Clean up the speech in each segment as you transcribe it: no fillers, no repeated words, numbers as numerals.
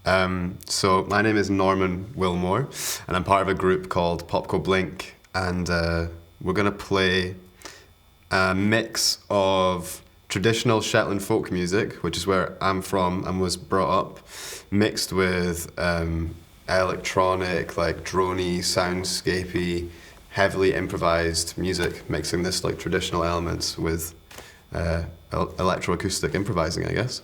So my name is Norman Wilmore, and I'm part of a group called Popko Blink, and we're gonna play a mix of traditional Shetland folk music, which is where I'm from and was brought up, mixed with electronic, like droney, soundscapey, heavily improvised music, mixing this like traditional elements with electroacoustic improvising, I guess.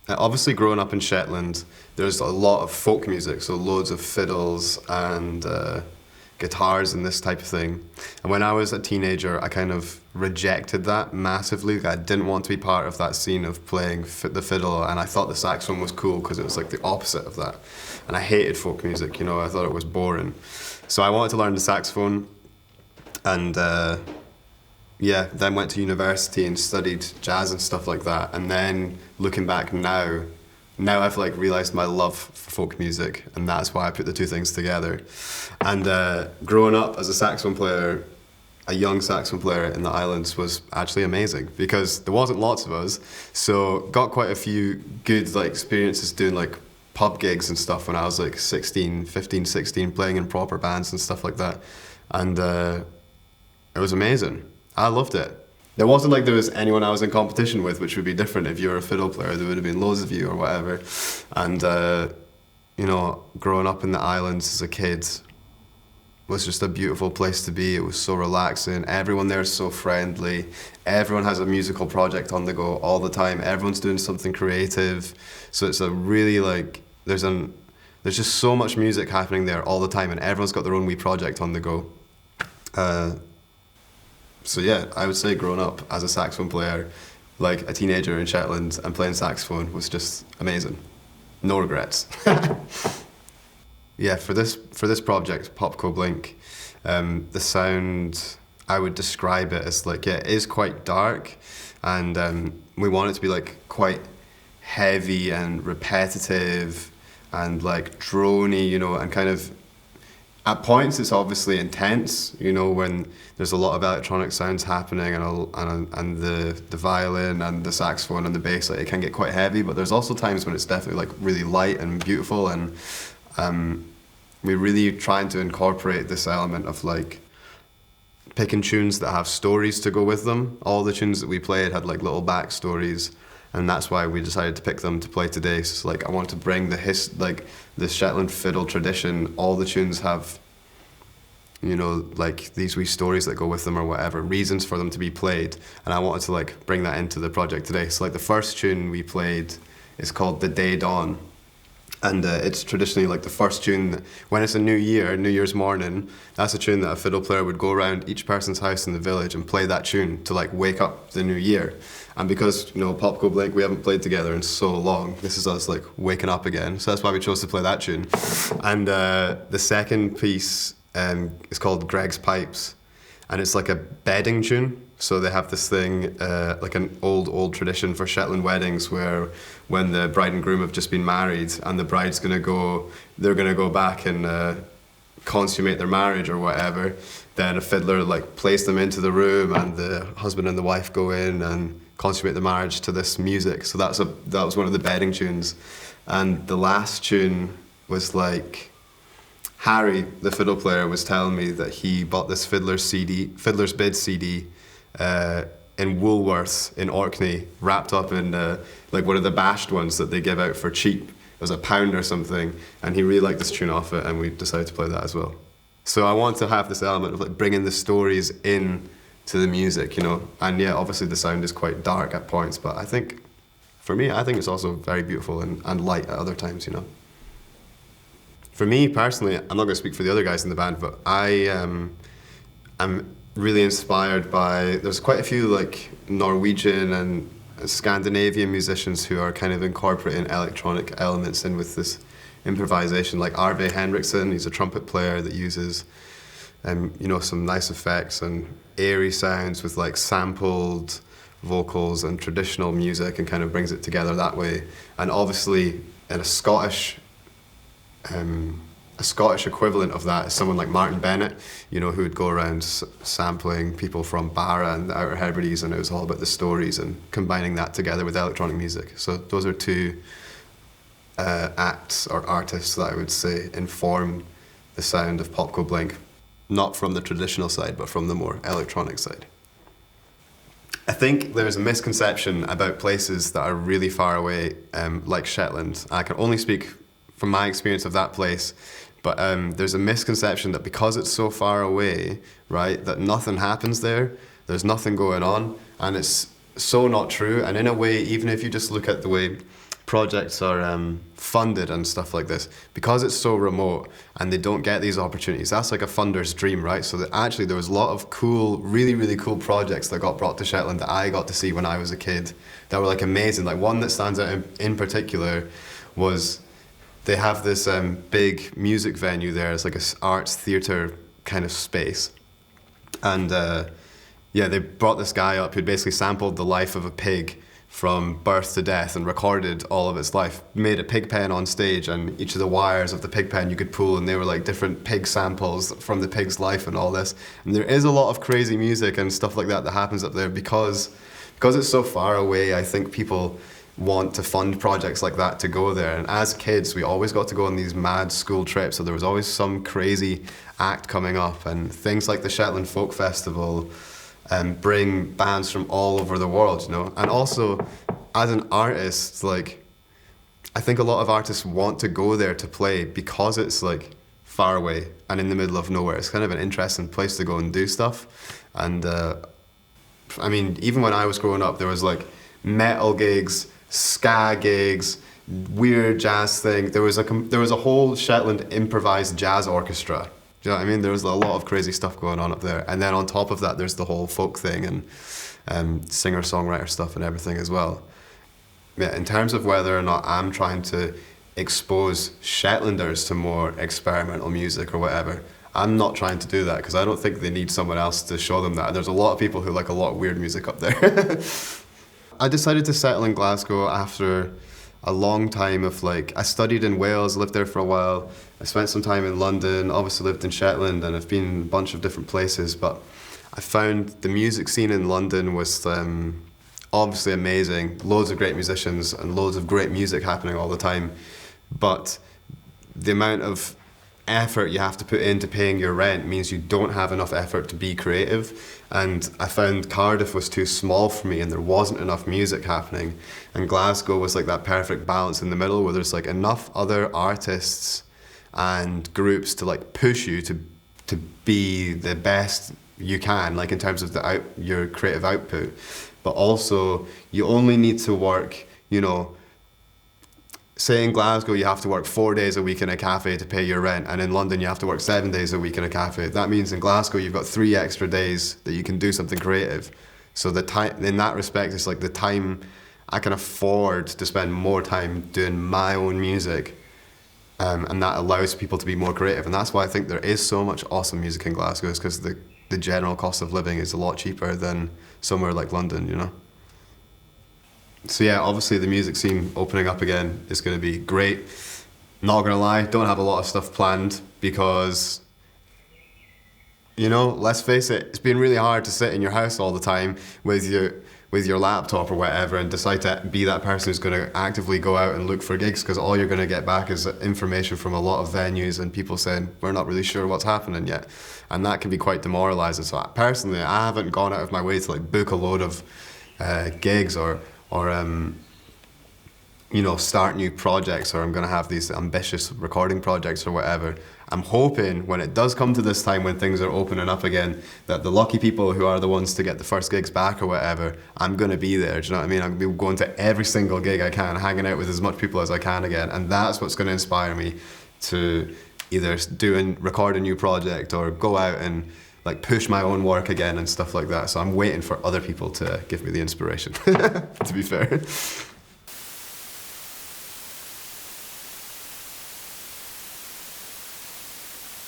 Obviously, growing up in Shetland, there's a lot of folk music, so loads of fiddles and guitars and this type of thing. And when I was a teenager, I kind of rejected that massively. I didn't want to be part of that scene of playing the fiddle, and I thought the saxophone was cool because it was like the opposite of that. And I hated folk music, you know, I thought it was boring. So I wanted to learn the saxophone, and then went to university and studied jazz and stuff like that. And then looking back now I've like realised my love for folk music, and that's why I put the two things together. And growing up as a saxophone player, a young saxophone player in the islands, was actually amazing because there wasn't lots of us, so got quite a few good like experiences doing like pub gigs and stuff when I was like 15, 16, playing in proper bands and stuff like that. And it was amazing. I loved it. There wasn't like there was anyone I was in competition with, which would be different if you were a fiddle player. There would have been loads of you or whatever. And, you know, growing up in the islands as a kid was just a beautiful place to be. It was so relaxing. Everyone there is so friendly. Everyone has a musical project on the go all the time. Everyone's doing something creative. So it's a really like, there's just so much music happening there all the time, and everyone's got their own wee project on the go. So yeah, I would say growing up as a saxophone player, like a teenager in Shetland and playing saxophone was just amazing. No regrets. Yeah, for this project, Popko Blink, the sound, I would describe it as like, yeah, it is quite dark, and we want it to be like quite heavy and repetitive and like droney, you know, and kind of at points it's obviously intense, you know, when there's a lot of electronic sounds happening and the violin and the saxophone and the bass, like, it can get quite heavy, but there's also times when it's definitely like really light and beautiful, and we're really trying to incorporate this element of like picking tunes that have stories to go with them. All the tunes that we played had like little backstories, and that's why we decided to pick them to play today. So like I want to bring the Shetland fiddle tradition. All the tunes have, you know, like these wee stories that go with them or whatever, reasons for them to be played, and I wanted to like bring that into the project today. So like the first tune we played is called The Day Dawn, and it's traditionally like the first tune when it's a new year, New Year's morning. That's a tune that a fiddle player would go around each person's house in the village and play that tune to like wake up the new year. And because, you know, Popko Blink, we haven't played together in so long, this is us like waking up again. So that's why we chose to play that tune. And the second piece is called Greg's Pipes, and it's like a bedding tune. So they have this thing, like an old tradition for Shetland weddings, where when the bride and groom have just been married and the bride's they're gonna go back and consummate their marriage or whatever, then a fiddler like plays them into the room, and the husband and the wife go in and consummate the marriage to this music. So that was one of the bedding tunes. And the last tune was like, Harry, the fiddle player, was telling me that he bought this Fiddler's Bid CD in Woolworths in Orkney, wrapped up in like one of the bashed ones that they give out for cheap. It was £1 or something, and he really liked this tune off it, and we decided to play that as well. So I want to have this element of like bringing the stories in to the music, you know, and yeah, obviously the sound is quite dark at points, but I think, for me, I think it's also very beautiful and light at other times, you know. For me personally, I'm not going to speak for the other guys in the band, but I'm really inspired by, there's quite a few like Norwegian and Scandinavian musicians who are kind of incorporating electronic elements in with this improvisation, like Arve Henriksen. He's a trumpet player that uses you know, some nice effects and airy sounds with like sampled vocals and traditional music, and kind of brings it together that way. And obviously in a Scottish equivalent of that is someone like Martin Bennett, you know, who would go around sampling people from Barra and the Outer Hebrides, and it was all about the stories and combining that together with electronic music. So those are two acts or artists that I would say inform the sound of Popko Blink, not from the traditional side, but from the more electronic side. I think there's a misconception about places that are really far away, like Shetland. I can only speak from my experience of that place, but there's a misconception that because it's so far away, right, that nothing happens there, there's nothing going on, and it's so not true. And in a way, even if you just look at the way projects are funded and stuff like this, because it's so remote and they don't get these opportunities, that's like a funder's dream, right? So that actually there was a lot of cool, really, really cool projects that got brought to Shetland that I got to see when I was a kid that were like amazing. Like one that stands out in particular was they have this big music venue there. It's like a arts theatre kind of space. And yeah, they brought this guy up who'd basically sampled the life of a pig from birth to death and recorded all of its life, made a pig pen on stage, and each of the wires of the pig pen you could pull, and they were like different pig samples from the pig's life and all this. And there is a lot of crazy music and stuff like that that happens up there because it's so far away. I think people want to fund projects like that to go there. And as kids, we always got to go on these mad school trips, so there was always some crazy act coming up, and things like the Shetland Folk Festival bring bands from all over the world, you know. And also, as an artist, like, I think a lot of artists want to go there to play because it's like far away and in the middle of nowhere. It's kind of an interesting place to go and do stuff. And I mean, even when I was growing up, there was like metal gigs, ska gigs, weird jazz thing. There was a whole Shetland improvised jazz orchestra. Do you know what I mean? There was a lot of crazy stuff going on up there. And then on top of that, there's the whole folk thing and singer-songwriter stuff and everything as well. Yeah, in terms of whether or not I'm trying to expose Shetlanders to more experimental music or whatever, I'm not trying to do that because I don't think they need someone else to show them that. And there's a lot of people who like a lot of weird music up there. I decided to settle in Glasgow after a long time of like, I studied in Wales, lived there for a while. I spent some time in London, obviously lived in Shetland, and I've been in a bunch of different places, but I found the music scene in London was obviously amazing. Loads of great musicians and loads of great music happening all the time, but the amount of effort you have to put into paying your rent means you don't have enough effort to be creative. And I found Cardiff was too small for me and there wasn't enough music happening. And Glasgow was like that perfect balance in the middle where there's like enough other artists and groups to like push you to be the best you can, like in terms of your creative output. But also you only need to work, you know, say in Glasgow you have to work 4 days a week in a cafe to pay your rent, and in London you have to work 7 days a week in a cafe. That means in Glasgow you've got 3 extra days that you can do something creative. So the time, in that respect, it's like the time I can afford to spend more time doing my own music, and that allows people to be more creative. And that's why I think there is so much awesome music in Glasgow, is because the general cost of living is a lot cheaper than somewhere like London, you know? So yeah, obviously the music scene opening up again is going to be great. Not going to lie, don't have a lot of stuff planned because, you know, let's face it, it's been really hard to sit in your house all the time with your laptop or whatever and decide to be that person who's going to actively go out and look for gigs, because all you're going to get back is information from a lot of venues and people saying, we're not really sure what's happening yet. And that can be quite demoralizing. So personally, I haven't gone out of my way to like book a load of gigs or you know, start new projects, or I'm going to have these ambitious recording projects or whatever. I'm hoping when it does come to this time when things are opening up again, that the lucky people who are the ones to get the first gigs back or whatever, I'm going to be there, do you know what I mean? I'm going to be going to every single gig I can, hanging out with as much people as I can again, and that's what's going to inspire me to either record a new project or go out and like push my own work again and stuff like that. So I'm waiting for other people to give me the inspiration, to be fair.